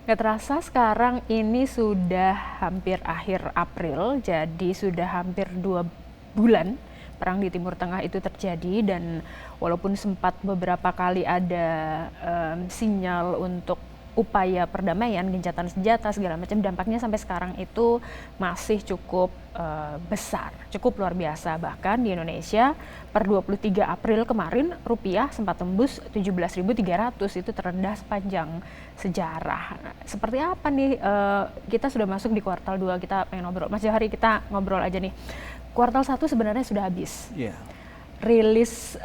Nggak terasa sekarang ini sudah hampir akhir April, jadi sudah hampir 2 bulan perang di Timur Tengah itu terjadi, dan walaupun sempat beberapa kali ada sinyal untuk upaya perdamaian, gencatan senjata segala macam, dampaknya sampai sekarang itu masih cukup besar, cukup luar biasa. Bahkan di Indonesia per 23 April kemarin rupiah sempat tembus 17.300, itu terendah sepanjang sejarah. Nah, seperti apa nih, kita sudah masuk di kuartal 2, kita pengen ngobrol. Mas Johari, kita ngobrol aja nih. Kuartal 1 sebenarnya sudah habis. Rilis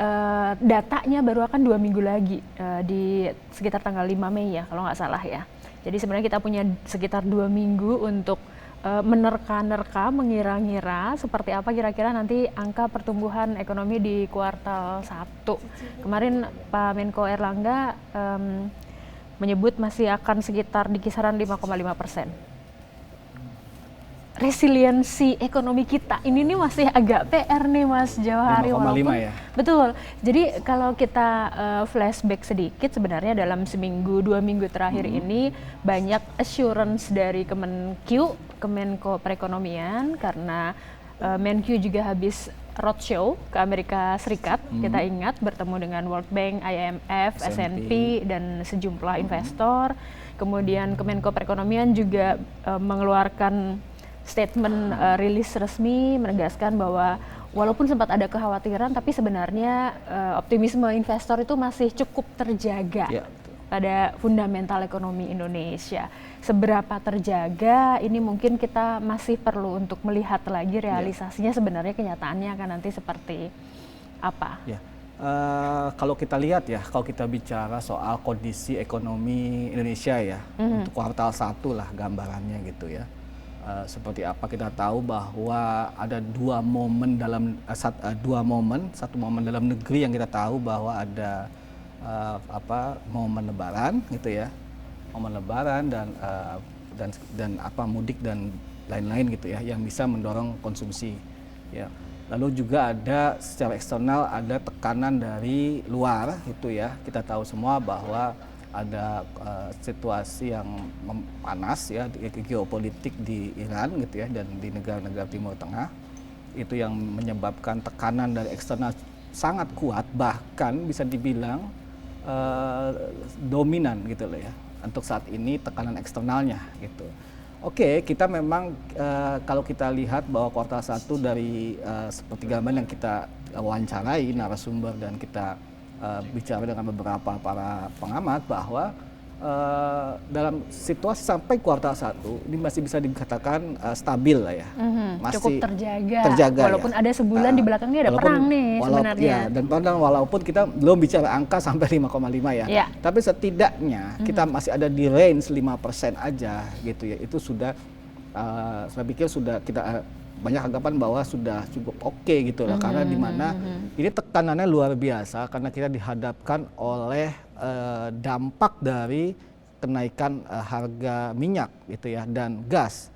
datanya baru akan 2 minggu lagi, di sekitar tanggal 5 Mei ya kalau nggak salah ya. Jadi sebenarnya kita punya sekitar 2 minggu untuk menerka-nerka, mengira-ngira seperti apa kira-kira nanti angka pertumbuhan ekonomi di kuartal 1. Kemarin Pak Menko Erlangga menyebut masih akan sekitar di kisaran 5,5%. Resiliensi ekonomi kita ini nih masih agak PR nih Mas Johari, 5,5 ya. Betul. Jadi kalau kita flashback sedikit, sebenarnya dalam seminggu 2 minggu terakhir ini banyak assurance dari Kemenko Perekonomian, karena Menq juga habis roadshow ke Amerika Serikat. Kita ingat bertemu dengan World Bank, IMF, S&P dan sejumlah investor. Kemudian Kemenko Perekonomian juga mengeluarkan statement rilis resmi menegaskan bahwa walaupun sempat ada kekhawatiran, tapi sebenarnya optimisme investor itu masih cukup terjaga pada fundamental ekonomi Indonesia. Seberapa terjaga ini mungkin kita masih perlu untuk melihat lagi realisasinya, sebenarnya kenyataannya akan nanti seperti apa. Kalau kita lihat ya, kalau kita bicara soal kondisi ekonomi Indonesia ya, untuk kuartal 1 lah gambarannya gitu ya. Seperti apa kita tahu bahwa ada satu momen dalam negeri yang kita tahu bahwa ada momen Lebaran gitu ya, momen Lebaran dan mudik dan lain-lain gitu ya, yang bisa mendorong konsumsi ya. Lalu juga ada secara eksternal ada tekanan dari luar gitu ya. Kita tahu semua bahwa ada situasi yang panas ya, geopolitik di Iran gitu ya, dan di negara-negara Timur Tengah, itu yang menyebabkan tekanan dari eksternal sangat kuat, bahkan bisa dibilang dominan gitu loh ya untuk saat ini tekanan eksternalnya gitu. Oke, kita memang kalau kita lihat bahwa kuartal 1 dari seperti gambaran yang kita wawancarai narasumber dan kita bicara dengan beberapa para pengamat, bahwa dalam situasi sampai kuartal 1 ini masih bisa dikatakan stabil lah ya. Masih cukup terjaga walaupun ya. Ada sebulan di belakangnya ada perang nih sebenarnya. Dan walaupun kita belum bicara angka sampai 5,5 ya. Tapi setidaknya kita masih ada di range 5% aja gitu ya. Itu sudah saya pikir sudah kita banyak anggapan bahwa sudah cukup oke gitu lah, karena di mana ini tekanannya luar biasa karena kita dihadapkan oleh dampak dari kenaikan harga minyak gitu ya, dan gas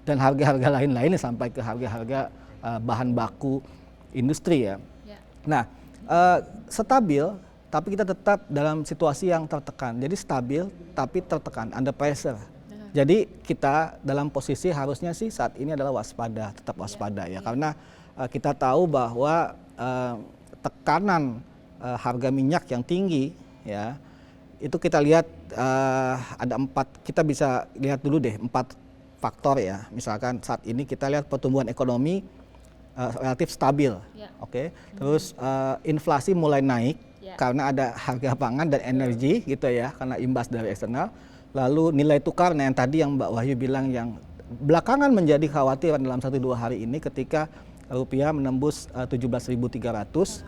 dan harga-harga lain-lain sampai ke harga-harga bahan baku industri ya. Nah, stabil tapi kita tetap dalam situasi yang tertekan. Jadi stabil tapi tertekan, under pressure. Jadi kita dalam posisi harusnya sih saat ini adalah waspada, tetap waspada ya, karena kita tahu bahwa tekanan harga minyak yang tinggi ya, itu kita lihat ada 4, kita bisa lihat dulu deh 4 faktor ya. Misalkan saat ini kita lihat pertumbuhan ekonomi relatif stabil, oke. Terus inflasi mulai naik karena ada harga pangan dan energi gitu ya, karena imbas dari eksternal. Lalu nilai tukar, nah yang tadi yang Mbak Wahyu bilang yang belakangan menjadi khawatiran dalam 1-2 hari ini ketika rupiah menembus 17.300,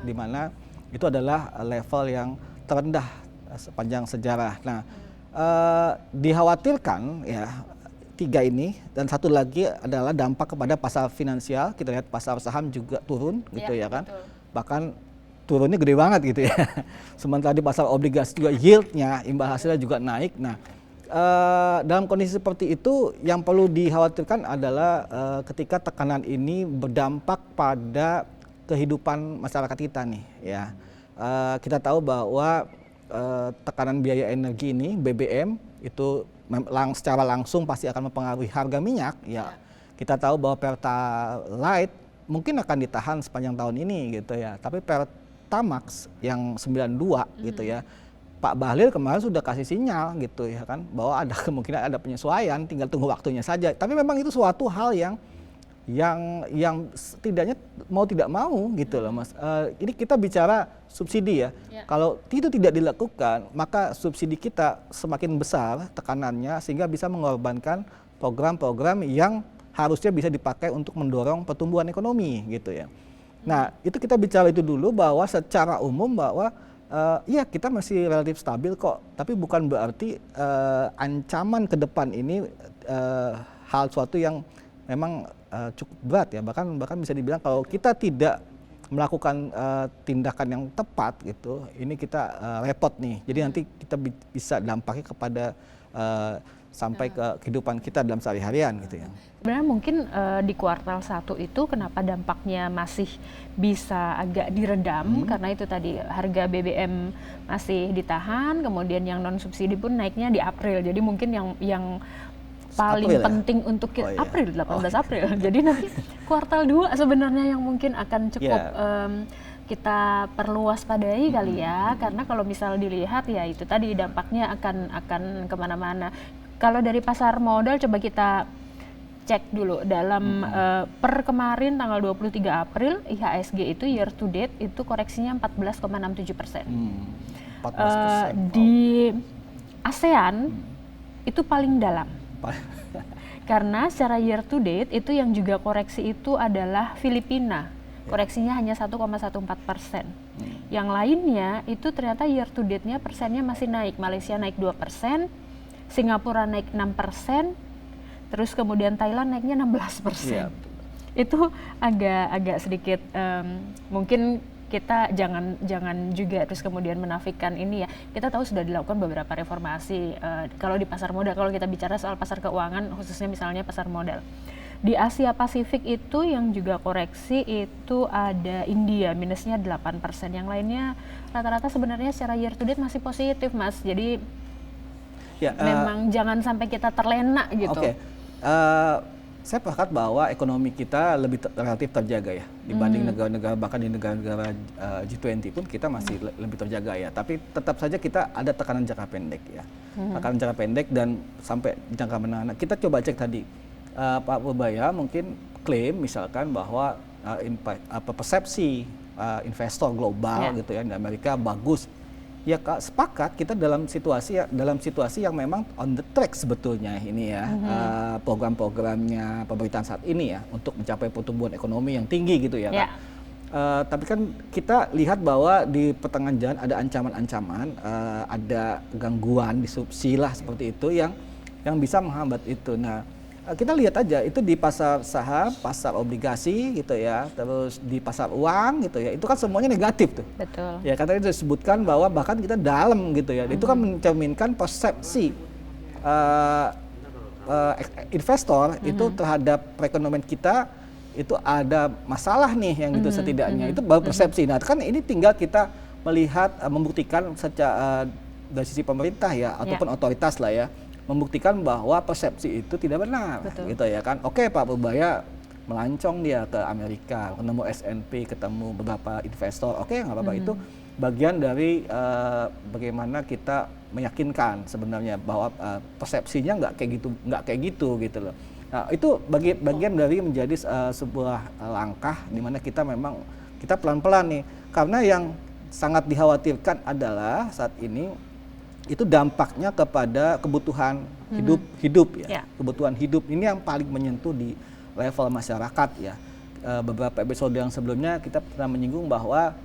di mana itu adalah level yang terendah sepanjang sejarah. Nah, dikhawatirkan ya 3 ini, dan satu lagi adalah dampak kepada pasar finansial. Kita lihat pasar saham juga turun gitu ya kan. Betul. Bahkan turunnya gede banget gitu ya. Sementara di pasar obligasi juga yieldnya, imbal hasilnya juga naik. Nah, dalam kondisi seperti itu yang perlu dikhawatirkan adalah ketika tekanan ini berdampak pada kehidupan masyarakat kita nih ya. Kita tahu bahwa tekanan biaya energi ini BBM itu secara langsung pasti akan mempengaruhi harga minyak ya. Kita tahu bahwa Pertalite mungkin akan ditahan sepanjang tahun ini gitu ya. Tapi Pertamax yang 92 gitu ya. Pak Bahlil kemarin sudah kasih sinyal gitu ya kan bahwa ada kemungkinan ada penyesuaian, tinggal tunggu waktunya saja. Tapi memang itu suatu hal yang setidaknya mau tidak mau gitu loh Mas. Ini kita bicara subsidi ya. Kalau itu tidak dilakukan, maka subsidi kita semakin besar tekanannya sehingga bisa mengorbankan program-program yang harusnya bisa dipakai untuk mendorong pertumbuhan ekonomi gitu ya. Nah, itu kita bicara itu dulu bahwa secara umum bahwa ya kita masih relatif stabil kok, tapi bukan berarti ancaman ke depan ini hal suatu yang memang cukup berat ya, bahkan bisa dibilang kalau kita tidak melakukan tindakan yang tepat gitu, ini kita repot nih. Jadi nanti kita bisa dampaknya kepada sampai ke kehidupan kita dalam sehari-harian gitu ya. Sebenarnya mungkin di kuartal 1 itu kenapa dampaknya masih bisa agak diredam karena itu tadi harga BBM masih ditahan, kemudian yang non subsidi pun naiknya di April. Jadi mungkin yang paling April penting untuk kita April 18 April. Jadi nanti kuartal 2 sebenarnya yang mungkin akan cukup kita perlu waspadai kali ya, karena kalau misal dilihat ya itu tadi dampaknya akan kemana-mana. Kalau dari pasar modal coba kita cek dulu dalam per kemarin tanggal 23 April IHSG itu year to date itu koreksinya 14,67%. 14%. Di ASEAN itu paling dalam. Karena secara year to date itu yang juga koreksi itu adalah Filipina. Koreksinya hanya 1,14%. Yang lainnya itu ternyata year to date-nya persennya masih naik. Malaysia naik 2%, Singapura naik 6%, terus kemudian Thailand naiknya 16%. Itu agak sedikit mungkin kita jangan juga terus kemudian menafikan ini ya. Kita tahu sudah dilakukan beberapa reformasi kalau di pasar modal, kalau kita bicara soal pasar keuangan khususnya misalnya pasar modal. Di Asia Pasifik itu yang juga koreksi itu ada India minusnya 8%. Yang lainnya rata-rata sebenarnya secara year to date masih positif Mas. Jadi memang jangan sampai kita terlena gitu. Saya sepakat bahwa ekonomi kita relatif terjaga ya dibanding negara-negara, bahkan di negara-negara G20 pun kita masih lebih terjaga ya. Tapi tetap saja kita ada tekanan jangka pendek ya, tekanan jangka pendek dan sampai jangka menengah. Kita coba cek tadi Pak Purbaya mungkin klaim misalkan bahwa persepsi investor global gitu ya di Amerika bagus. Ya Kak, sepakat kita dalam situasi yang memang on the track sebetulnya ini ya, program-programnya pemerintahan saat ini ya untuk mencapai pertumbuhan ekonomi yang tinggi gitu ya Kak. Tapi kan kita lihat bahwa di pertengahan jalan ada ancaman-ancaman, ada gangguan disrupsi lah seperti itu yang bisa menghambat itu. Nah, kita lihat aja itu di pasar saham, pasar obligasi gitu ya, terus di pasar uang gitu ya, itu kan semuanya negatif tuh. Betul. Ya katanya disebutkan bahwa bahkan kita dalam gitu ya, itu kan mencerminkan persepsi investor itu terhadap perekonomian kita itu ada masalah nih yang gitu setidaknya, itu baru persepsi. Nah kan ini tinggal kita melihat, membuktikan secara dari sisi pemerintah ya, ataupun otoritas lah ya, membuktikan bahwa persepsi itu tidak benar. Betul. Gitu ya kan. Oke, Pak Purbaya melancong dia ke Amerika, ketemu S&P, ketemu beberapa investor. Oke, nggak apa-apa, itu bagian dari bagaimana kita meyakinkan sebenarnya bahwa persepsinya nggak kayak gitu gitu loh. Nah, itu bagian dari menjadi sebuah langkah di mana kita memang kita pelan-pelan nih, karena yang sangat dikhawatirkan adalah saat ini itu dampaknya kepada kebutuhan hidup ya. Kebutuhan hidup ini yang paling menyentuh di level masyarakat ya. Beberapa episode yang sebelumnya kita pernah menyinggung bahwa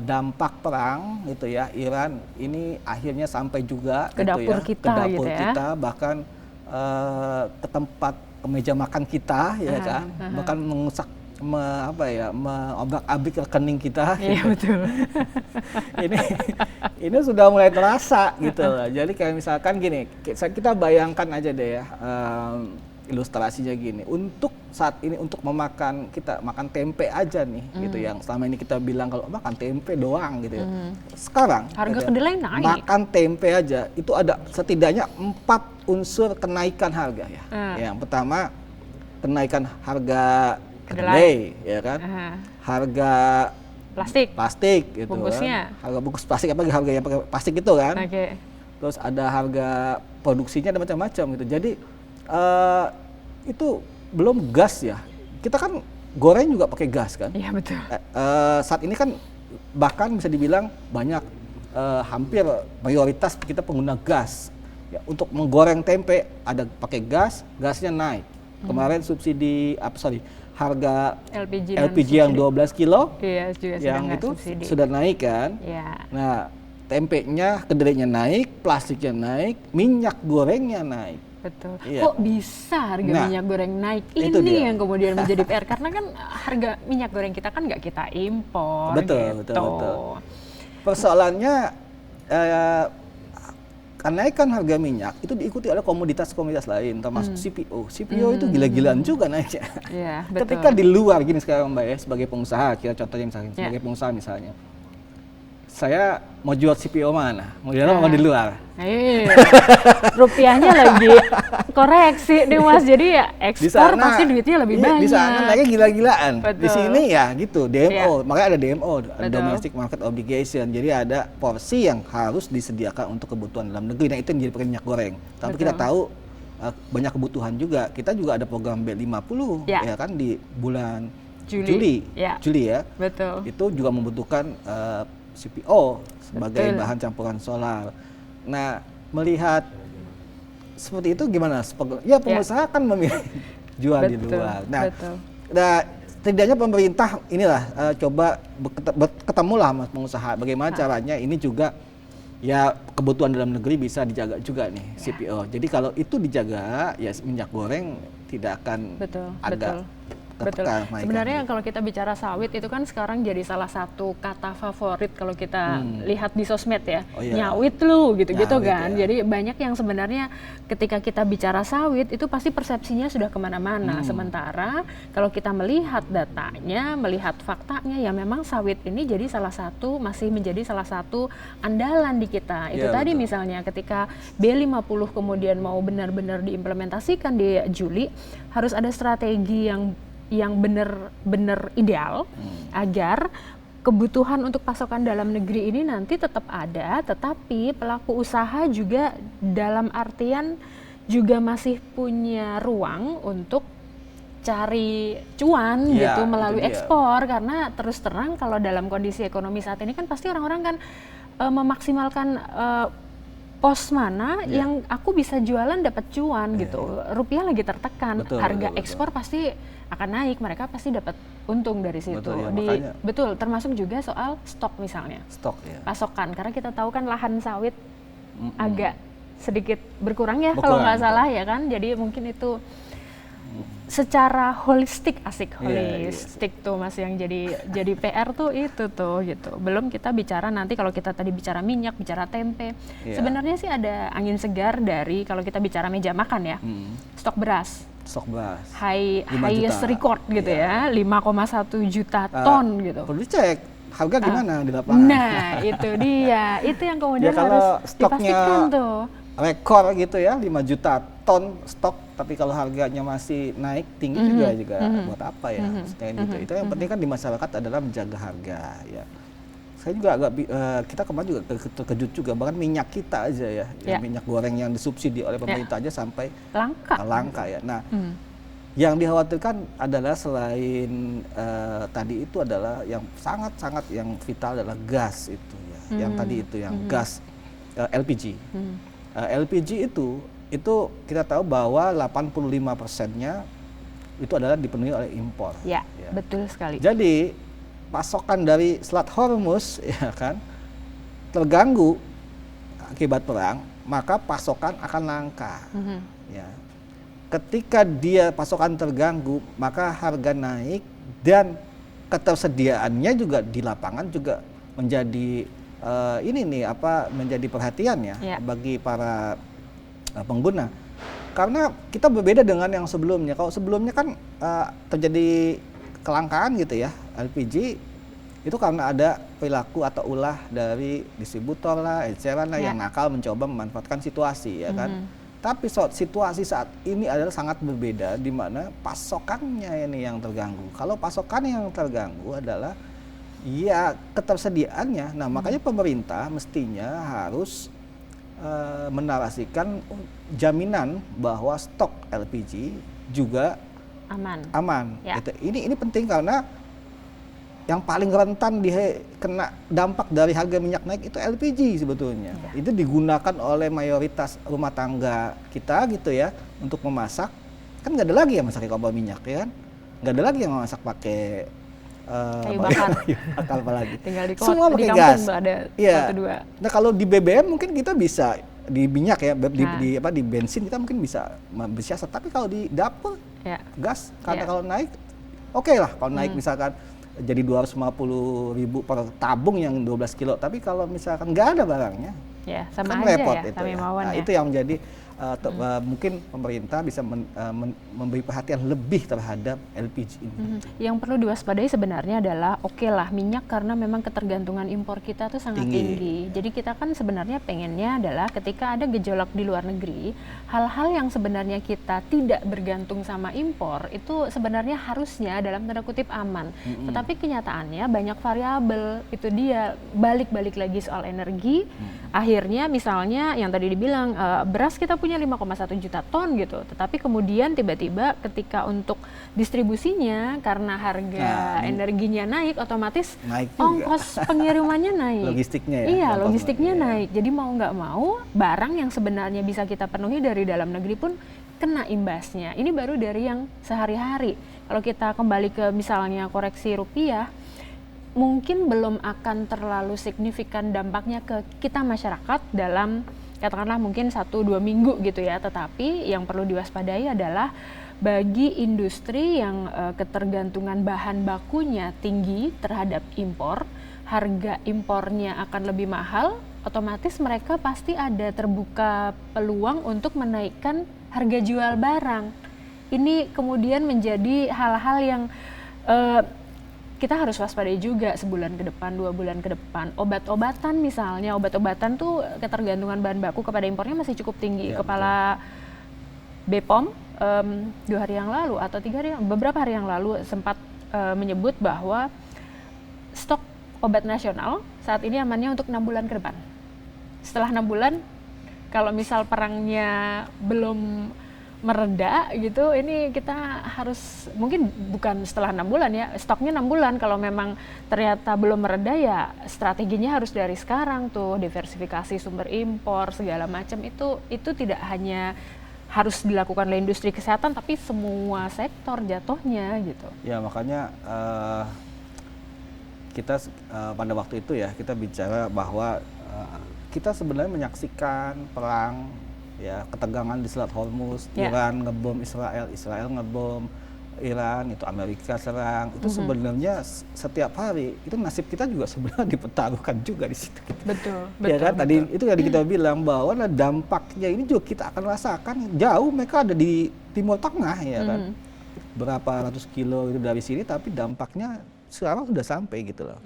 dampak perang gitu ya Iran ini akhirnya sampai juga ke dapur kita, bahkan ke tempat meja makan kita ya kan, bahkan mengusak mengobrak-abrik rekening kita. Iya, betul. ini sudah mulai terasa gitu loh. Jadi kayak misalkan gini, kita bayangkan aja deh ya, ilustrasinya gini, untuk saat ini untuk kita makan tempe aja nih, gitu, yang selama ini kita bilang kalau makan tempe doang gitu ya. Sekarang harga gitu, kedelai naik. Makan tempe aja itu ada setidaknya 4 unsur kenaikan harga ya. Yang pertama kenaikan harga kedelai, ya kan? Harga plastik gitu bungkusnya. Kan. Harga bungkus plastik apa harga yang pakai plastik itu kan. Terus ada harga produksinya dan macam-macam gitu. Jadi itu belum gas ya. Kita kan goreng juga pakai gas kan. Iya betul. Saat ini kan bahkan bisa dibilang banyak hampir mayoritas kita pengguna gas. Ya, untuk menggoreng tempe ada pakai gas, gasnya naik. Kemarin subsidi harga LPG yang 12 kilo, juga yang itu subsidi. Sudah naik kan. Nah, tempenya, kedelainya naik, plastiknya naik, minyak gorengnya naik. Betul. Kok bisa harga minyak goreng naik? Ini yang kemudian menjadi PR karena kan harga minyak goreng kita kan nggak kita impor. Betul. Persoalannya kenaikan harga minyak itu diikuti oleh komoditas-komoditas lain, termasuk CPO. CPO itu gila-gilaan juga naiknya. Ketika di luar gini sekarang Mbak ya, sebagai pengusaha, contohnya misalnya sebagai pengusaha misalnya, saya mau jual CPO mana? Mau jual apa di luar? Rupiahnya lagi koreksi nih Mas, jadi ya ekspor pasti duitnya lebih banyak. Di sana naiknya gila-gilaan. Di sini ya gitu, DMO. Makanya ada DMO, Domestic Market Obligation. Jadi ada porsi yang harus disediakan untuk kebutuhan dalam negeri. Nah itu yang jadi pakai minyak goreng. Tapi kita tahu banyak kebutuhan juga. Kita juga ada program B50 ya kan di bulan Juli ya. Betul. Itu juga membutuhkan CPO sebagai bahan campuran solar. Nah, melihat seperti itu gimana? Ya pengusaha kan memilih jual di luar. Nah, setidaknya pemerintah inilah coba ketemulah mas pengusaha. Bagaimana caranya ini juga ya kebutuhan dalam negeri bisa dijaga juga nih CPO. Jadi kalau itu dijaga ya minyak goreng tidak akan agak Betul. Sebenarnya kalau kita bicara sawit itu kan sekarang jadi salah satu kata favorit kalau kita lihat di sosmed ya. Nyawit lu gitu-gitu kan. Jadi banyak yang sebenarnya ketika kita bicara sawit itu pasti persepsinya sudah kemana-mana. Sementara kalau kita melihat datanya, melihat faktanya ya memang sawit ini jadi masih menjadi salah satu andalan di kita. Itu tadi misalnya ketika B50 kemudian mau benar-benar diimplementasikan di Juli, harus ada strategi yang benar-benar ideal agar kebutuhan untuk pasokan dalam negeri ini nanti tetap ada, tetapi pelaku usaha juga dalam artian juga masih punya ruang untuk cari cuan gitu melalui ekspor, karena terus terang kalau dalam kondisi ekonomi saat ini kan pasti orang-orang kan memaksimalkan pos mana yang aku bisa jualan dapat cuan gitu. Rupiah lagi tertekan, harga ekspor pasti akan naik, mereka pasti dapat untung dari situ. Betul, termasuk juga soal stok misalnya. Pasokan, karena kita tahu kan lahan sawit agak sedikit berkurang ya kalau nggak salah ya kan. Jadi mungkin itu secara holistik tuh Mas yang jadi PR tuh itu tuh gitu. Belum kita bicara nanti kalau kita tadi bicara minyak, bicara tempe. Sebenarnya sih ada angin segar dari kalau kita bicara meja makan ya. Stok beras. Highest record gitu ya, 5,1 juta ton gitu. Perlu dicek harga gimana di lapangan. Nah, itu dia. Itu yang kemudian harus dipastikan tuh. Rekor gitu ya, 5 juta ton stok, tapi kalau harganya masih naik tinggi juga buat apa ya? Itu yang penting kan di masyarakat adalah menjaga harga ya. Saya juga kita kemarin juga terkejut juga, bahkan minyak kita aja ya, minyak goreng yang disubsidi oleh pemerintah aja sampai langka ya. Nah, yang dikhawatirkan adalah selain tadi itu adalah yang sangat-sangat yang vital adalah gas itu ya, yang tadi itu yang gas LPG. LPG itu kita tahu bahwa 85%-nya itu adalah dipenuhi oleh impor. Ya, betul sekali. Jadi pasokan dari Selat Hormuz ya kan terganggu akibat perang, maka pasokan akan langka. Ya. Ketika dia pasokan terganggu, maka harga naik dan ketersediaannya juga di lapangan juga menjadi menjadi perhatian ya bagi para pengguna. Karena kita berbeda dengan yang sebelumnya. Kalau sebelumnya kan terjadi kelangkaan gitu ya LPG, itu karena ada perilaku atau ulah dari distributor lah, eceran lah yang nakal mencoba memanfaatkan situasi ya kan. Tapi situasi saat ini adalah sangat berbeda, di mana pasokannya ini yang terganggu. Kalau pasokan yang terganggu adalah ya ketersediaannya. Nah makanya pemerintah mestinya harus menarasikan jaminan bahwa stok LPG juga aman. Ya. Ini penting karena yang paling rentan kena dampak dari harga minyak naik itu LPG sebetulnya. Ya. Itu digunakan oleh mayoritas rumah tangga kita gitu ya untuk memasak. Kan nggak ada lagi yang masak kompor minyak ya kan? Nggak ada lagi yang memasak pakai kayu bakar. Apalagi. Tinggal di semua pakai gas. Ada satu dua. Nah kalau di BBM mungkin kita bisa di minyak ya, di bensin kita mungkin bisa bersiasat. Tapi kalau di dapur gas, karena kalau naik, oke lah kalau naik misalkan jadi 250.000 per tabung yang 12 kilo. Tapi kalau misalkan nggak ada barangnya, sama kan aja repot ya, itu. Itu yang menjadi mungkin pemerintah bisa memberi perhatian lebih terhadap LPG ini. Yang perlu diwaspadai sebenarnya adalah oke lah minyak karena memang ketergantungan impor kita tuh sangat tinggi. Jadi kita kan sebenarnya pengennya adalah ketika ada gejolak di luar negeri, hal-hal yang sebenarnya kita tidak bergantung sama impor itu sebenarnya harusnya dalam tanda kutip aman. Tetapi kenyataannya banyak variabel, itu dia balik-balik lagi soal energi. Akhirnya misalnya yang tadi dibilang beras kita punya 5,1 juta ton gitu, tetapi kemudian tiba-tiba ketika untuk distribusinya karena harga energinya naik, otomatis ongkos pengirimannya naik. Logistiknya ya? Iya, logistiknya naik. Jadi mau nggak mau, barang yang sebenarnya bisa kita penuhi dari dalam negeri pun kena imbasnya. Ini baru dari yang sehari-hari. Kalau kita kembali ke misalnya koreksi rupiah, mungkin belum akan terlalu signifikan dampaknya ke kita masyarakat dalam katakanlah mungkin 1-2 minggu gitu ya, tetapi yang perlu diwaspadai adalah bagi industri yang ketergantungan bahan bakunya tinggi terhadap impor, harga impornya akan lebih mahal, otomatis mereka pasti ada terbuka peluang untuk menaikkan harga jual barang. Ini kemudian menjadi hal-hal yang kita harus waspadai juga sebulan ke depan, 2 bulan ke depan. Obat-obatan misalnya, obat-obatan tuh ketergantungan bahan baku kepada impornya masih cukup tinggi. Kepala BPOM 2 hari yang lalu atau 3 hari, beberapa hari yang lalu sempat menyebut bahwa stok obat nasional saat ini amannya untuk 6 bulan ke depan. Setelah 6 bulan, kalau misal perangnya belum mereda gitu, ini kita harus mungkin bukan setelah 6 bulan ya, stoknya 6 bulan. Kalau memang ternyata belum mereda ya strateginya harus dari sekarang tuh, diversifikasi sumber impor segala macam. Itu tidak hanya harus dilakukan oleh industri kesehatan tapi semua sektor jatuhnya gitu. Ya makanya kita pada waktu itu ya kita bicara bahwa kita sebenarnya menyaksikan perang ya, ketegangan di Selat Hormuz, Iran ngebom Israel, Israel ngebom Iran, itu Amerika serang. Itu sebenarnya setiap hari itu nasib kita juga sebenarnya dipertaruhkan juga di situ. Betul. Ya kan tadi itu tadi kita bilang bahwa dampaknya ini juga kita akan rasakan jauh, mereka ada di Timur Tengah ya kan. Berapa ratus kilo itu dari sini, tapi dampaknya sekarang sudah sampai gitu loh.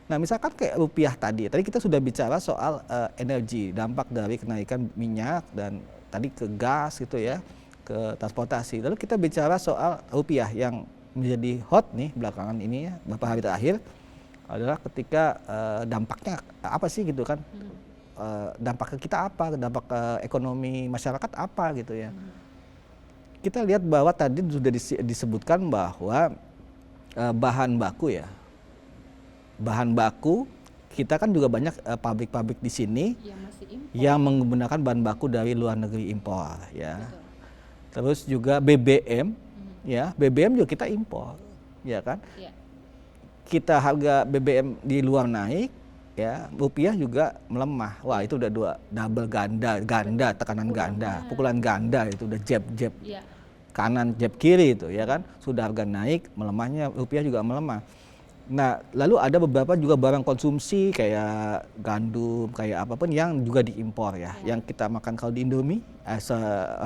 Nah misalkan kayak rupiah tadi kita sudah bicara soal energi, dampak dari kenaikan minyak dan tadi ke gas gitu ya, ke transportasi. Lalu kita bicara soal rupiah yang menjadi hot nih belakangan ini ya, beberapa hari terakhir adalah ketika dampaknya apa sih gitu kan, dampak ke kita apa, dampak ke ekonomi masyarakat apa gitu ya. Kita lihat bahwa tadi sudah disebutkan bahwa bahan baku ya, bahan baku kita kan juga banyak pabrik-pabrik di sini yang menggunakan bahan baku dari luar negeri impor ya. Betul. Terus juga BBM ya, BBM juga kita impor ya kan. Ya. Kita harga BBM di luar naik ya, rupiah juga melemah. Wah, itu udah double ganda tekanan ganda, pukulan ganda, itu udah jab kanan jab kiri itu ya kan. Sudah harga naik, melemahnya rupiah juga melemah. Nah, lalu ada beberapa juga barang konsumsi kayak gandum, kayak apapun yang juga diimpor ya. Yang kita makan kalau di Indomie,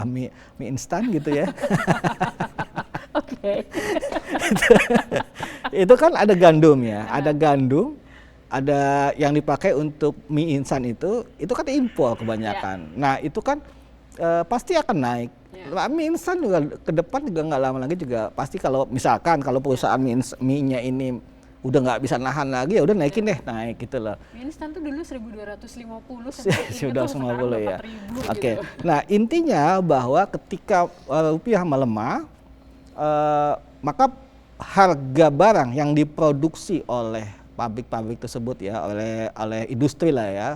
mie instan gitu ya. Oke. Itu kan ada gandum ya, ada gandum, ada yang dipakai untuk mie instan itu kan impor kebanyakan. Nah, itu kan pasti akan naik. Mie instan juga ke depan juga nggak lama lagi juga pasti kalau misalkan kalau perusahaan mie-nya ini udah nggak bisa nahan lagi ya udah naikin deh, naik gitu loh. Mie instan tuh dulu 1.250 sampai Sudah 150 ya. 4.000 Oke. gitu. Nah, intinya bahwa ketika rupiah melemah maka harga barang yang diproduksi oleh pabrik-pabrik tersebut ya, oleh industri lah ya,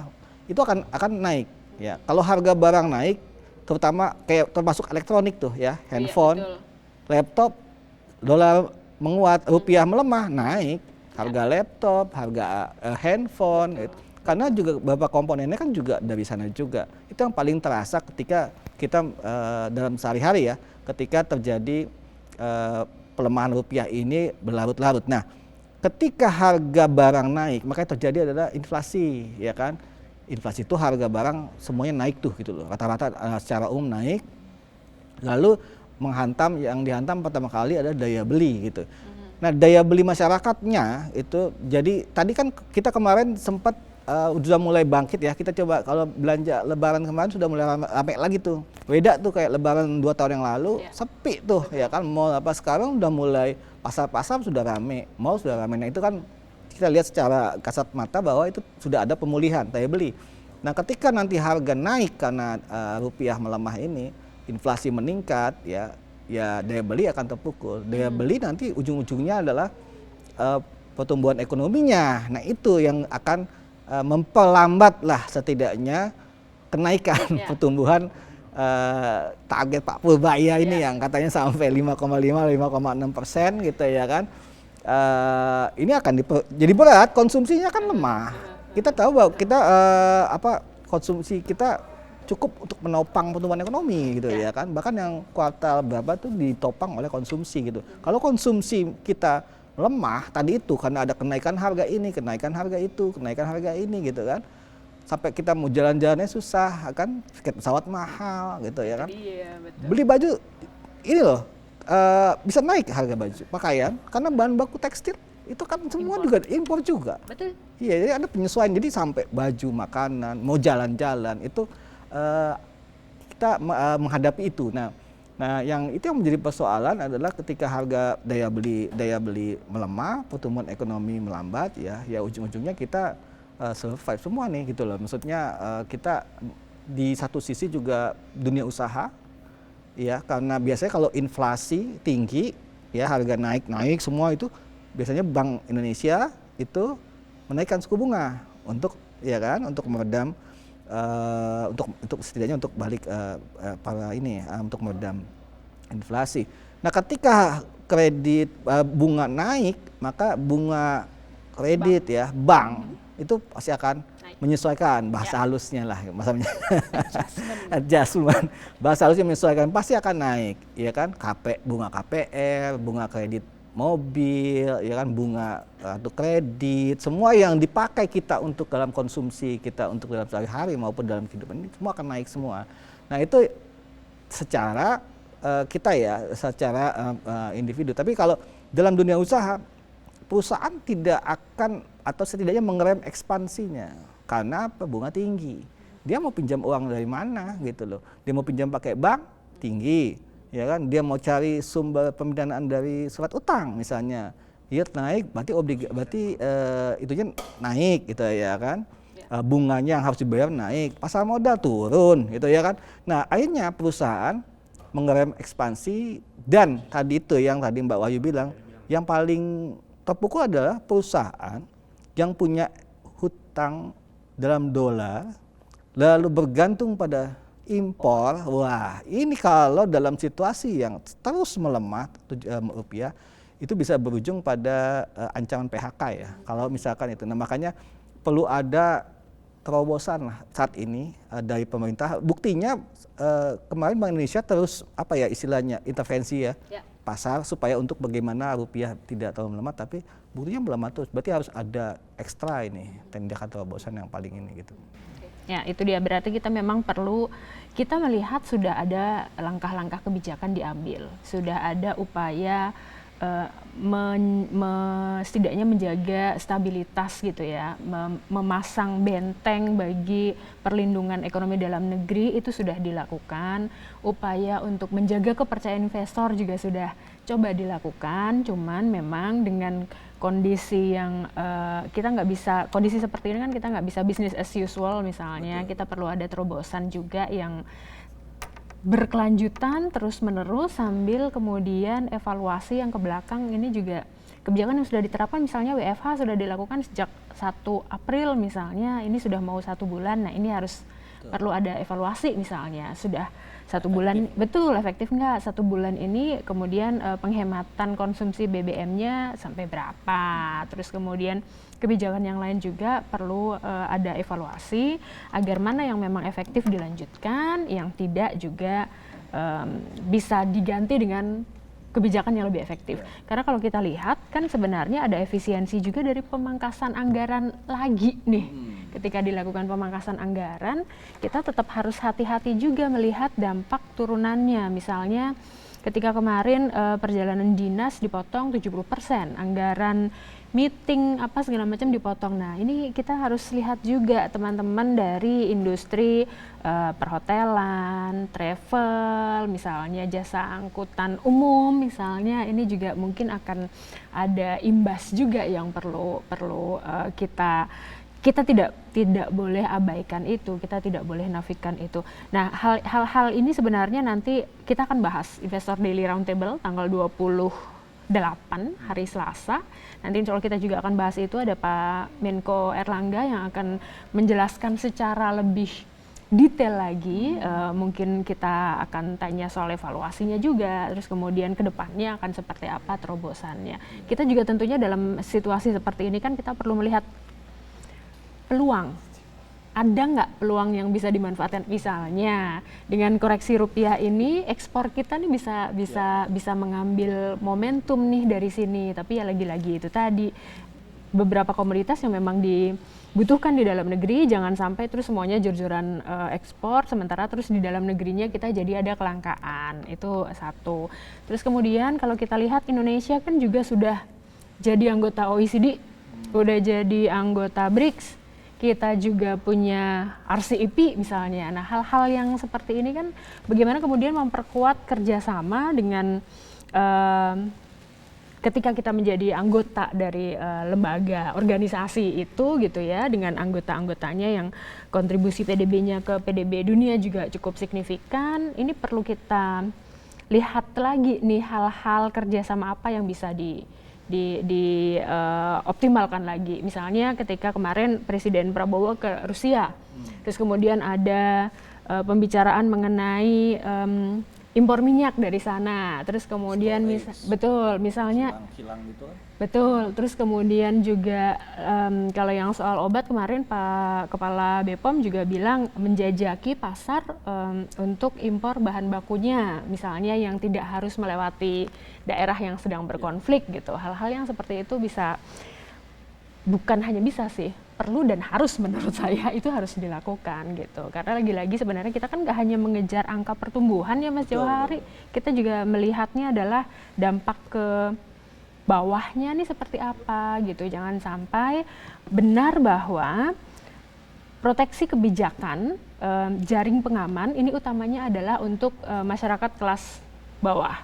itu akan naik ya. Kalau harga barang naik terutama kayak termasuk elektronik tuh ya, handphone, laptop, dolar menguat, rupiah melemah, naik harga laptop, harga handphone gitu. Karena juga beberapa komponennya kan juga dari sana juga. Itu yang paling terasa ketika kita dalam sehari-hari ya, ketika terjadi pelemahan rupiah ini berlarut-larut. Nah, ketika harga barang naik, maka yang terjadi adalah inflasi, ya kan? Inflasi itu harga barang semuanya naik tuh gitu loh. Rata-rata secara umum naik. Lalu yang dihantam pertama kali adalah daya beli gitu. Nah, daya beli masyarakatnya itu jadi tadi kan kita kemarin sempat sudah mulai bangkit ya. Kita coba kalau belanja lebaran kemarin sudah mulai rame lagi tuh. Beda tuh kayak lebaran 2 tahun yang lalu, sepi tuh ya kan. Mall apa sekarang udah mulai pasar-pasar sudah rame, mall sudah rame. Nah, itu kan kita lihat secara kasat mata bahwa itu sudah ada pemulihan daya beli. Nah, ketika nanti harga naik karena rupiah melemah ini, inflasi meningkat ya daya beli akan terpukul. Daya beli nanti ujung-ujungnya adalah pertumbuhan ekonominya. Nah, itu yang akan memperlambat lah setidaknya kenaikan pertumbuhan target Pak Purbaya ini yang katanya sampai 5,5-5,6% gitu ya kan. Ini akan jadi berat, konsumsinya kan lemah. Kita tahu bahwa kita konsumsi kita cukup untuk menopang pertumbuhan ekonomi gitu ya kan. Bahkan yang kuartal berapa tuh ditopang oleh konsumsi gitu. Kalau konsumsi kita lemah tadi itu karena ada kenaikan harga ini, kenaikan harga itu, kenaikan harga ini gitu kan. Sampai kita mau jalan-jalannya susah kan, tiket pesawat mahal gitu ya kan. Iya, betul. Beli baju ini loh bisa naik harga baju pakaian karena bahan baku tekstil itu kan semua juga impor juga. Betul. Iya, jadi ada penyesuaian. Jadi sampai baju, makanan, mau jalan-jalan itu kita menghadapi itu. Nah, yang menjadi persoalan adalah ketika harga daya beli melemah, pertumbuhan ekonomi melambat ya ujung-ujungnya kita survive semua nih gitu loh. Maksudnya kita di satu sisi juga dunia usaha ya, karena biasanya kalau inflasi tinggi ya harga naik semua itu biasanya Bank Indonesia itu menaikkan suku bunga untuk ya kan untuk meredam untuk setidaknya untuk balik untuk meredam inflasi. Nah, ketika kredit bunga naik, maka bunga kredit bank itu pasti akan menyesuaikan bahasa halusnya lah, adjustment. Bahasa halusnya menyesuaikan pasti akan naik, ya kan? Bunga KPR, bunga kredit mobil, ya kan, bunga kartu kredit, semua yang dipakai kita untuk dalam konsumsi kita untuk dalam sehari-hari maupun dalam kehidupan ini semua akan naik semua. Nah, itu secara kita ya, secara individu. Tapi kalau dalam dunia usaha, perusahaan tidak akan atau setidaknya mengerem ekspansinya karena bunga tinggi. Dia mau pinjam uang dari mana gitu loh. Dia mau pinjam pakai bank tinggi, ya kan. Dia mau cari sumber pemindanaan dari surat utang misalnya. Yield naik berarti itunya naik gitu ya kan. Bunganya yang harus dibayar naik, pasar modal turun gitu ya kan. Nah, akhirnya perusahaan mengerem ekspansi dan tadi itu yang tadi Mbak Wahyu bilang, yang paling terpukul adalah perusahaan yang punya hutang dalam dolar lalu bergantung pada impor. Wah, ini kalau dalam situasi yang terus melemah rupiah itu bisa berujung pada ancaman PHK ya. Kalau misalkan itu. Nah, makanya perlu ada terobosan lah saat ini dari pemerintah. Buktinya kemarin Bank Indonesia terus istilahnya intervensi ya. pasar supaya untuk bagaimana rupiah tidak terlalu melemah, tapi buktinya melemah terus. Berarti harus ada ekstra ini tindakan terobosan yang paling ini gitu. Ya, itu dia, berarti kita memang perlu, kita melihat sudah ada langkah-langkah kebijakan diambil, sudah ada upaya setidaknya menjaga stabilitas gitu ya, memasang benteng bagi perlindungan ekonomi dalam negeri itu sudah dilakukan, upaya untuk menjaga kepercayaan investor juga sudah coba dilakukan, cuman memang dengan kondisi yang kita nggak bisa, kondisi seperti ini kan kita nggak bisa business as usual misalnya. Betul. Kita perlu ada terobosan juga yang berkelanjutan terus-menerus sambil kemudian evaluasi yang ke belakang. Ini juga kebijakan yang sudah diterapkan, misalnya WFH sudah dilakukan sejak 1 April misalnya, ini sudah mau 1 bulan, nah ini harus perlu ada evaluasi misalnya, sudah 1 bulan, betul efektif nggak 1 bulan ini, kemudian penghematan konsumsi BBM-nya sampai berapa, terus kemudian kebijakan yang lain juga perlu ada evaluasi agar mana yang memang efektif dilanjutkan, yang tidak juga bisa diganti dengan kebijakan yang lebih efektif. Karena kalau kita lihat kan sebenarnya ada efisiensi juga dari pemangkasan anggaran lagi nih. Ketika dilakukan pemangkasan anggaran, kita tetap harus hati-hati juga melihat dampak turunannya. Misalnya ketika kemarin perjalanan dinas dipotong 70%, anggaran meeting apa segala macam dipotong. Nah, ini kita harus lihat juga teman-teman dari industri perhotelan, travel, misalnya jasa angkutan umum misalnya, ini juga mungkin akan ada imbas juga yang perlu kita tidak boleh abaikan itu, kita tidak boleh nafikan itu. Nah, hal-hal ini sebenarnya nanti kita akan bahas Investor Daily Roundtable tanggal 28 hari Selasa. Nanti insya Allah kita juga akan bahas itu, ada Pak Menko Erlangga yang akan menjelaskan secara lebih detail lagi. Mungkin kita akan tanya soal evaluasinya juga, terus kemudian ke depannya akan seperti apa terobosannya. Kita juga tentunya dalam situasi seperti ini kan kita perlu melihat peluang, ada nggak peluang yang bisa dimanfaatkan, misalnya dengan koreksi rupiah ini ekspor kita nih bisa mengambil momentum nih dari sini, tapi ya lagi-lagi itu tadi beberapa komoditas yang memang dibutuhkan di dalam negeri, jangan sampai terus semuanya jor-joran ekspor, sementara terus di dalam negerinya kita jadi ada kelangkaan, itu satu. Terus kemudian kalau kita lihat Indonesia kan juga sudah jadi anggota OECD, udah jadi anggota BRICS, kita juga punya RCEP misalnya. Nah, hal-hal yang seperti ini kan bagaimana kemudian memperkuat kerjasama dengan ketika kita menjadi anggota dari lembaga organisasi itu gitu ya, dengan anggota-anggotanya yang kontribusi PDB-nya ke PDB dunia juga cukup signifikan. Ini perlu kita lihat lagi nih hal-hal kerjasama apa yang bisa optimalkan lagi. Misalnya ketika kemarin Presiden Prabowo ke Rusia, terus kemudian ada pembicaraan mengenai impor minyak dari sana, terus kemudian misalnya kilang gitu kan? Betul, terus kemudian juga kalau yang soal obat kemarin Pak Kepala BPOM juga bilang menjajaki pasar untuk impor bahan bakunya, misalnya yang tidak harus melewati daerah yang sedang berkonflik gitu. Hal-hal yang seperti itu bisa, bukan hanya bisa sih, perlu dan harus menurut saya itu harus dilakukan gitu. Karena lagi-lagi sebenarnya kita kan nggak hanya mengejar angka pertumbuhan ya Mas Johari, kita juga melihatnya adalah dampak ke bawahnya nih seperti apa gitu. Jangan sampai benar bahwa proteksi kebijakan jaring pengaman ini utamanya adalah untuk masyarakat kelas bawah.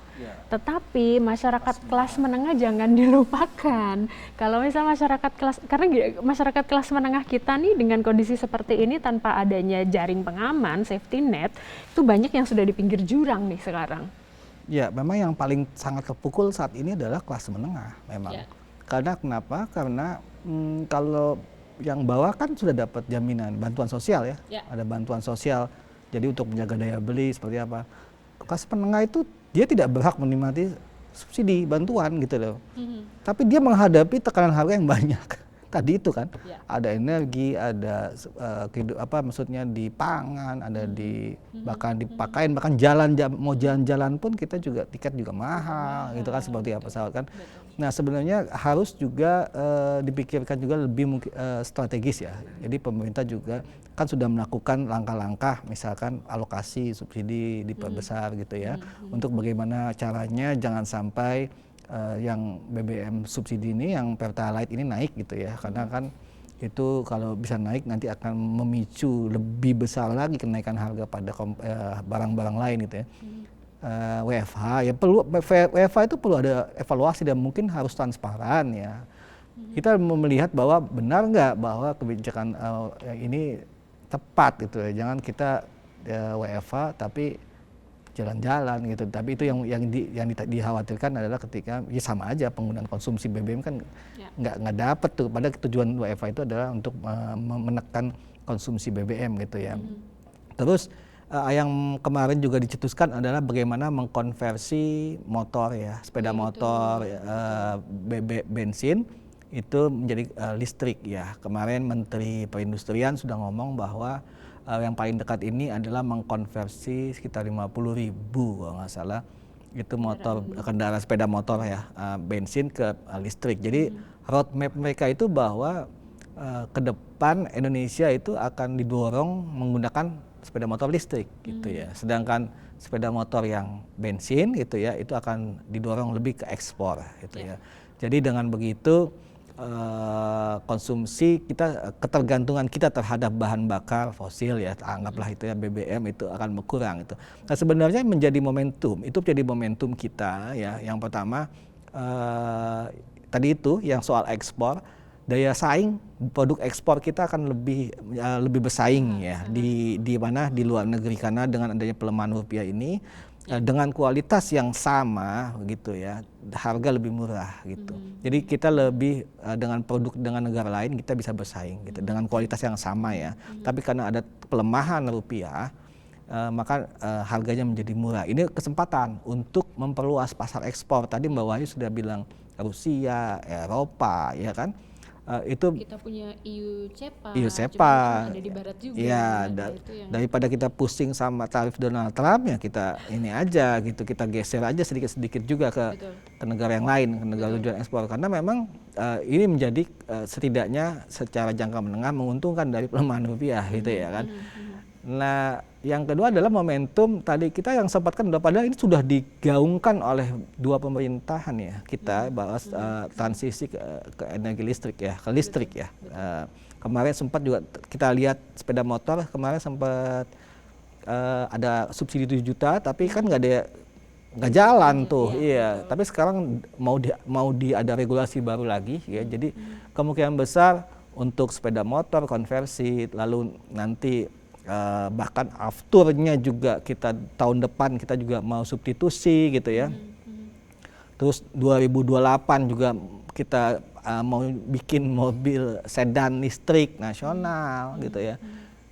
Tetapi masyarakat kelas menengah jangan dilupakan. Kalau misal masyarakat kelas, karena masyarakat kelas menengah kita nih dengan kondisi seperti ini tanpa adanya jaring pengaman, safety net, itu banyak yang sudah di pinggir jurang nih sekarang. Ya, memang yang paling sangat terpukul saat ini adalah kelas menengah memang. Karena kenapa? Karena kalau yang bawah kan sudah dapat jaminan bantuan sosial ya. Ada bantuan sosial, jadi untuk menjaga daya beli seperti apa. Kelas menengah itu dia tidak berhak menikmati subsidi bantuan gitu loh. Tapi dia menghadapi tekanan harga yang banyak. tadi itu kan, ada energi, ada maksudnya di pangan, ada di bahkan di pakaian, bahkan mau jalan-jalan pun kita juga tiket juga mahal, gitu kan, seperti pesawat kan. Nah sebenarnya harus juga dipikirkan juga lebih strategis ya. Jadi pemerintah juga kan sudah melakukan langkah-langkah, misalkan alokasi subsidi diperbesar gitu ya, untuk bagaimana caranya jangan sampai yang BBM subsidi ini, yang Pertalite ini naik gitu ya, karena kan itu kalau bisa naik nanti akan memicu lebih besar lagi kenaikan harga pada barang-barang lain gitu ya. WFH ya WFH itu perlu ada evaluasi dan mungkin harus transparan ya. Kita mau melihat bahwa benar nggak bahwa kebijakan ini tepat gitu ya. Jangan kita WFH tapi jalan-jalan gitu. Tapi itu yang dikhawatirkan adalah ketika ya sama aja penggunaan konsumsi BBM kan nggak dapat tuh. Padahal tujuan WFH itu adalah untuk menekan konsumsi BBM gitu ya. Terus yang kemarin juga dicetuskan adalah bagaimana mengkonversi motor ya, sepeda motor bensin itu menjadi listrik ya. Kemarin Menteri Perindustrian sudah ngomong bahwa yang paling dekat ini adalah mengkonversi sekitar 50.000 kalau nggak salah itu kendaraan sepeda motor ya, bensin ke listrik. Jadi roadmap mereka itu bahwa ke depan Indonesia itu akan didorong menggunakan sepeda motor listrik gitu ya. Sedangkan sepeda motor yang bensin gitu ya itu akan didorong lebih ke ekspor gitu ya. Jadi dengan begitu konsumsi kita, ketergantungan kita terhadap bahan bakar fosil ya, anggaplah itu ya BBM itu akan berkurang itu. Nah sebenarnya menjadi momentum kita ya. Yang pertama tadi itu yang soal ekspor, daya saing produk ekspor kita akan lebih bersaing ya di mana di luar negeri, karena dengan adanya pelemahan rupiah ini dengan kualitas yang sama gitu ya, harga lebih murah gitu. Jadi kita lebih dengan produk dengan negara lain kita bisa bersaing gitu dengan kualitas yang sama ya. Tapi karena ada pelemahan rupiah maka harganya menjadi murah. Ini kesempatan untuk memperluas pasar ekspor. Tadi Mbak Wahyu sudah bilang Rusia, Eropa ya kan. Itu kita punya EU CEPA ada di barat juga ya, daripada kita pusing sama tarif Donald Trump ya kita ini aja gitu, kita geser aja sedikit-sedikit juga ke negara yang lain, ke negara tujuan ekspor, karena memang ini menjadi setidaknya secara jangka menengah menguntungkan dari pelemahan rupiah gitu ya kan. Nah yang kedua adalah momentum tadi kita yang sempatkan, padahal ini sudah digaungkan oleh dua pemerintahan ya kita bahwa transisi ke energi listrik ya, ke listrik ya. Kemarin sempat juga kita lihat sepeda motor kemarin sempat ada subsidi 7 juta tapi kan nggak jalan tuh iya. Tapi sekarang mau ada regulasi baru lagi ya, jadi kemungkinan besar untuk sepeda motor konversi, lalu nanti bahkan afturnya juga kita tahun depan kita juga mau substitusi gitu ya. Terus 2028 juga kita mau bikin mobil sedan listrik nasional gitu ya.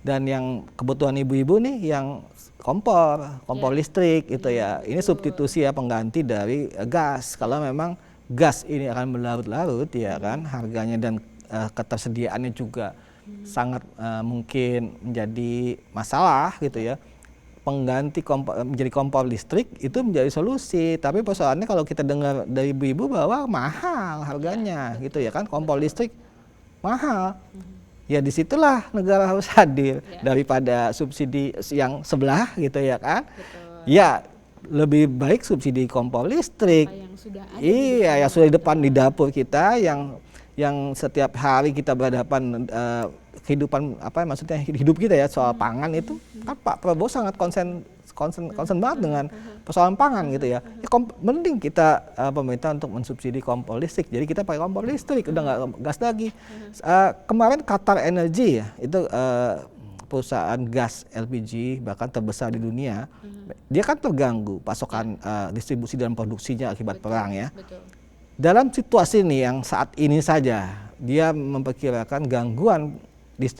Dan yang kebutuhan ibu-ibu nih yang kompor listrik gitu ya. Ini substitusi ya, pengganti dari gas. Kalau memang gas ini akan berlarut-larut ya kan harganya dan ketersediaannya juga sangat mungkin menjadi masalah gitu ya. Pengganti menjadi kompor listrik itu menjadi solusi, tapi persoalannya kalau kita dengar dari ibu-ibu bahwa mahal harganya gitu ya kan, kompor listrik mahal. Ya disitulah negara harus hadir daripada subsidi yang sebelah gitu ya kan. Ya lebih baik subsidi kompor listrik. Yang sudah ada yang sudah di depan di dapur kita, yang setiap hari kita berhadapan kehidupan maksudnya hidup kita ya, soal pangan itu kan Pak Prabowo sangat konsen banget dengan persoalan pangan gitu ya. Mending kita pemerintah untuk mensubsidi kompor listrik, jadi kita pakai kompor listrik udah nggak gas lagi. Kemarin Qatar Energy ya itu perusahaan gas LPG bahkan terbesar di dunia, dia kan terganggu pasokan distribusi dan produksinya akibat perang ya. Dalam situasi ini yang saat ini saja, dia memperkirakan gangguan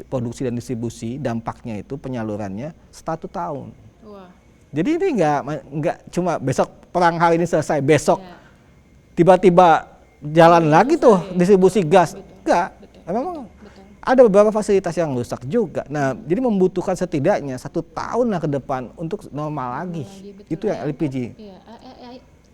produksi dan distribusi, dampaknya itu penyalurannya 1 tahun. Wah. Jadi ini nggak cuma besok perang hari ini selesai, besok tiba-tiba jalan lagi tuh distribusi gas. Enggak. memang ada beberapa fasilitas yang rusak juga. Nah, jadi membutuhkan setidaknya 1 tahun lah ke depan untuk normal lagi. Itu yang LPG. Iya,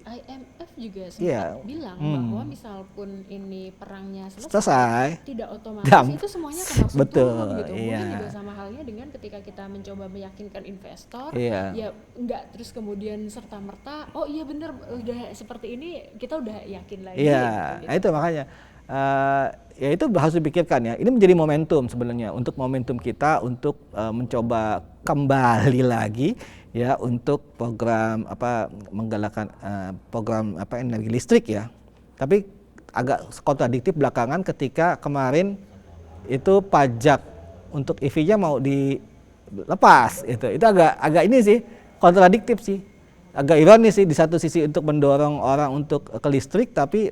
IMF juga sempat bilang bahwa misalnya pun ini perangnya selesai, tidak otomatis itu semuanya akan langsung turun gitu. Mungkin juga sama halnya dengan ketika kita mencoba meyakinkan investor, ya enggak terus kemudian serta-merta, oh iya bener udah seperti ini kita udah yakin lagi. Iya, gitu. Nah itu makanya ya itu harus dipikirkan ya. Ini menjadi momentum sebenarnya untuk momentum kita untuk mencoba kembali lagi ya untuk program menggalakkan program energi listrik ya. Tapi agak kontradiktif belakangan ketika kemarin itu pajak untuk EV-nya mau dilepas itu agak ini sih kontradiktif sih. Agak ironis sih di satu sisi untuk mendorong orang untuk ke listrik tapi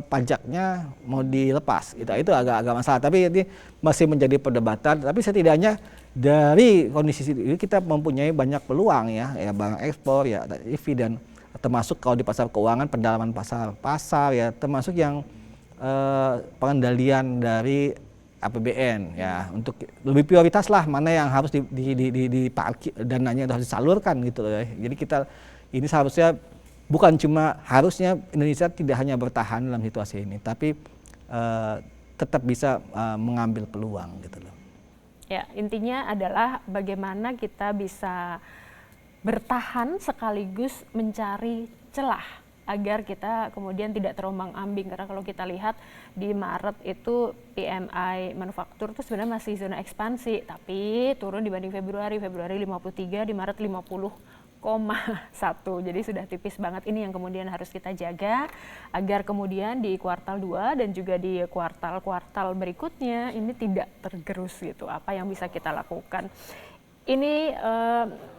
pajaknya mau dilepas. Itu agak masalah, tapi ini masih menjadi perdebatan. Tapi setidaknya dari kondisi ini kita mempunyai banyak peluang ya barang ekspor ya EV dan termasuk kalau di pasar keuangan pendalaman pasar ya termasuk yang pengendalian dari APBN ya untuk lebih prioritas lah mana yang harus diparkir dananya harus disalurkan gitu ya. Jadi kita ini seharusnya bukan cuma harusnya Indonesia tidak hanya bertahan dalam situasi ini tapi tetap bisa mengambil peluang gitu loh. Ya, intinya adalah bagaimana kita bisa bertahan sekaligus mencari celah agar kita kemudian tidak terombang-ambing. Karena kalau kita lihat di Maret itu PMI manufaktur itu sebenarnya masih zona ekspansi, tapi turun dibanding Februari 53, di Maret 50,1. Jadi sudah tipis banget. Ini yang kemudian harus kita jaga agar kemudian di kuartal 2 dan juga di kuartal-kuartal berikutnya ini tidak tergerus gitu. Apa yang bisa kita lakukan? Ini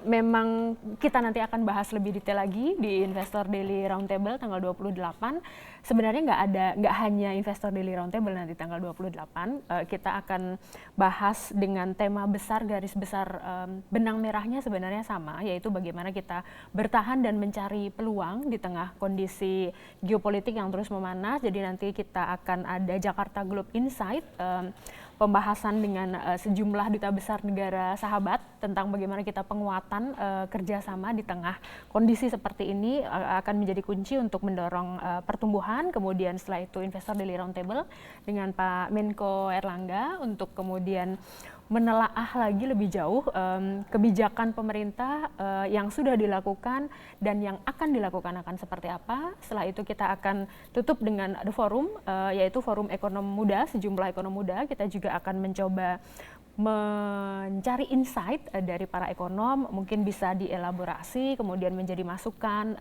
memang kita nanti akan bahas lebih detail lagi di Investor Daily Roundtable tanggal 28. Sebenarnya nggak hanya Investor Daily Roundtable nanti tanggal 28, kita akan bahas dengan tema besar, garis besar benang merahnya sebenarnya sama, yaitu bagaimana kita bertahan dan mencari peluang di tengah kondisi geopolitik yang terus memanas. Jadi nanti kita akan ada Jakarta Globe Insight, pembahasan dengan sejumlah duta besar negara sahabat tentang bagaimana kita penguatan kerjasama di tengah kondisi seperti ini akan menjadi kunci untuk mendorong pertumbuhan. Kemudian setelah itu Investor Daily Roundtable dengan Pak Menko Erlangga untuk kemudian menelaah lagi lebih jauh kebijakan pemerintah yang sudah dilakukan dan yang akan dilakukan akan seperti apa. Setelah itu kita akan tutup dengan The Forum, yaitu Forum Ekonom Muda, sejumlah ekonom muda. Kita juga akan mencoba mencari insight dari para ekonom, mungkin bisa dielaborasi, kemudian menjadi masukan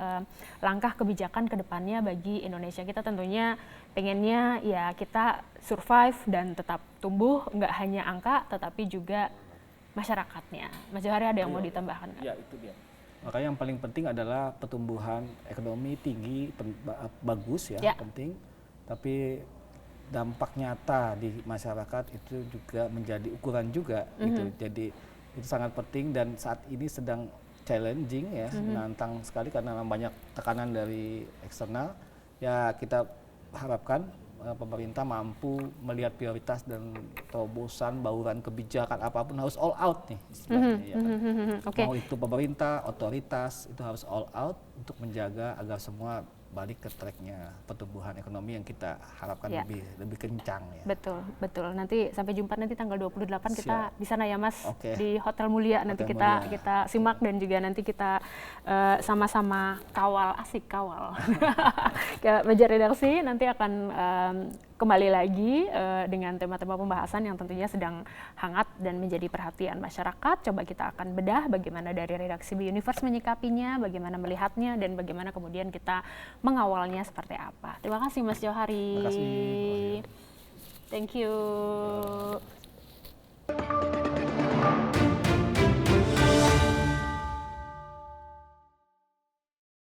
langkah kebijakan ke depannya bagi Indonesia. Kita tentunya pengennya ya kita survive dan tetap tumbuh, nggak hanya angka tetapi juga masyarakatnya. Mas Johari ada yang mau ditambahkan? Ya itu dia. Makanya yang paling penting adalah pertumbuhan ekonomi tinggi, bagus ya, penting. Tapi dampak nyata di masyarakat itu juga menjadi ukuran juga gitu. Jadi itu sangat penting dan saat ini sedang challenging ya, menantang sekali karena banyak tekanan dari eksternal. Ya kita harapkan pemerintah mampu melihat prioritas dan terobosan bauran kebijakan apapun harus all out nih istilahnya ya kan. Mau itu pemerintah, otoritas itu harus all out untuk menjaga agar semua balik ke tracknya pertumbuhan ekonomi yang kita harapkan lebih kencang ya. Betul. Nanti sampai jumpa nanti tanggal 28 kita di sana ya Mas, di Hotel Mulia. Nanti kita simak dan juga nanti kita sama-sama kawal meja redaksi nanti akan kembali lagi dengan tema-tema pembahasan yang tentunya sedang hangat dan menjadi perhatian masyarakat. Coba kita akan bedah bagaimana dari redaksi Bi Universe menyikapinya, bagaimana melihatnya, dan bagaimana kemudian kita mengawalnya seperti apa. Terima kasih Mas Johari. Terima kasih. Thank you.